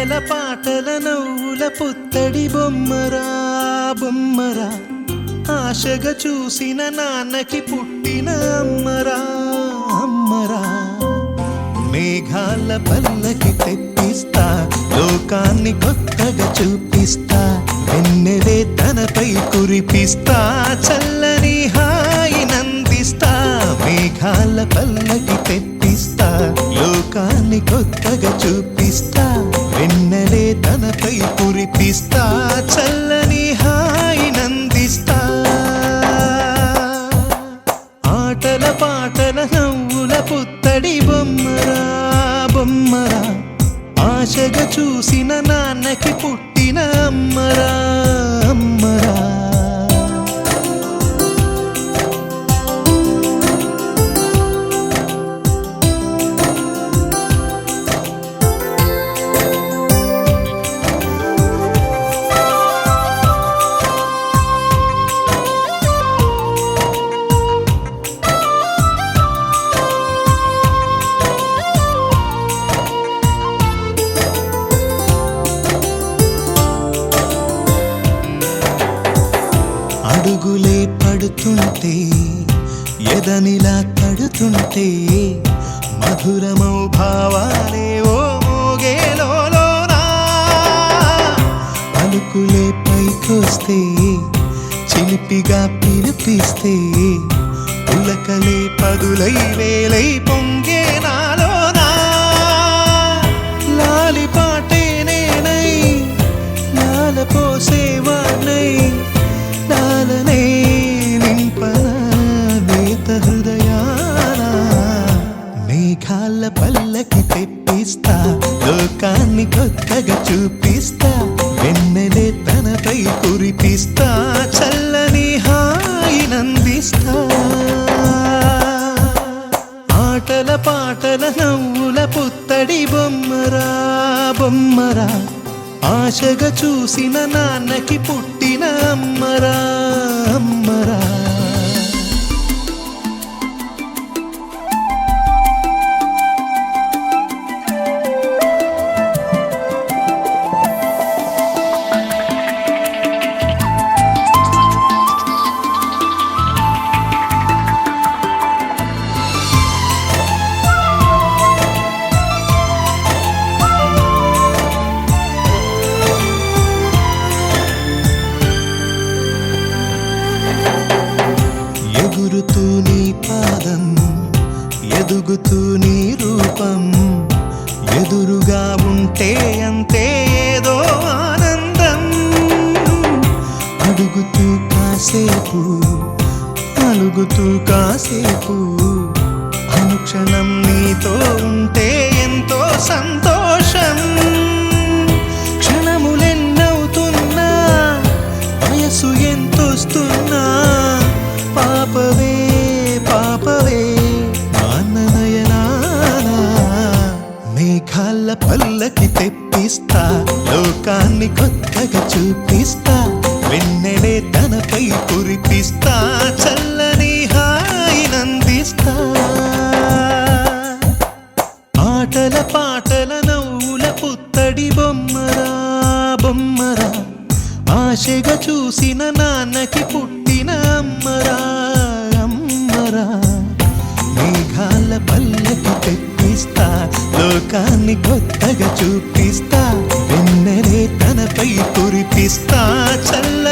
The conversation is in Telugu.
ఆటల పాటల నవ్వుల పుత్తడి బొమ్మరా బొమ్మరా, ఆశగా చూసిన నాన్నకి పుట్టిన అమ్మరా అమ్మరా. మేఘాల పల్లకి తెప్పిస్తా, లోకాన్ని కొత్తగా చూపిస్తా, వెన్నెలే తనపై కురిపిస్తా, చల్లని హాయినందిస్తా. మేఘాల పల్లకి తెప్పిస్తా, లోకాన్ని కొత్తగా చూపిస్తా, వెన్నెలే తనపై కురిపిస్తా, చల్లని హాయినందిస్తా. ఆటల పాటల నవ్వుల పుత్తడి బొమ్మరా బొమ్మరా, ఆశగా చూసిన నాన్నకి పుట్టిన అమ్మరా అమ్మరా. అడుగులే పడుతుంటే, ఎదనిలా తడుతుంటే, మధురమౌ భావాలే ఓ మోగేలోనా. పలుకులే పైకొస్తే, చిలిపిగా పిలిపిస్తే, పులకలే పదులై వేలై పొంగే నాలోనా. లాలి పాటే నేనై లాల పోసేవాణ్ణై, లాలనే నింపన నేత హృదయాన. మేఘాల పల్లకి తెప్పిస్తా, లోకాన్ని కొత్తగా చూపిస్తా, వెన్నెలే తనపై కురిపిస్తా, చల్లని హాయినందిస్తా. ఆటల పాటల నవ్వుల పుత్తడి బొమ్మరా బొమ్మరా, ఆశగా చూసిన నాన్నకి పుట్టిన అమ్మరా అమ్మరా. ఎగురుతూ నీ పాదం, ఎదుగుతూ నీ రూపం, ఎదురుగా ఉంటే అంతే ఏదో ఆనందం. అడుగుతూ కాసేపు, అలుగుతూ కాసేపు, అనుక్షణం నీతో ఉంటే ఎంతో సంతోషం. క్షణములెన్నవుతున్నా, వయసు ఎంతొస్తున్నా, పాపవే పాపవే నాన్ననయనానా. మేఘాల పల్లకి తెప్పిస్తా, లోకాన్ని కొత్తగా చూపిస్తా, వెన్నెలే తనపై కురిపిస్తా, చల్లని హాయినందిస్తా. ఆటల పాటల నవ్వుల పుత్తడి బొమ్మరా బొమ్మరా, ఆశగా చూసిన నాన్నకి పుట్టిన అమ్మరా అమ్మరా. మేఘాల పల్లకి తెప్పిస్తా, లోకాన్ని కొత్తగా చూపిస్తా, వెన్నెలే తనపై కురిపిస్తా, చల్ల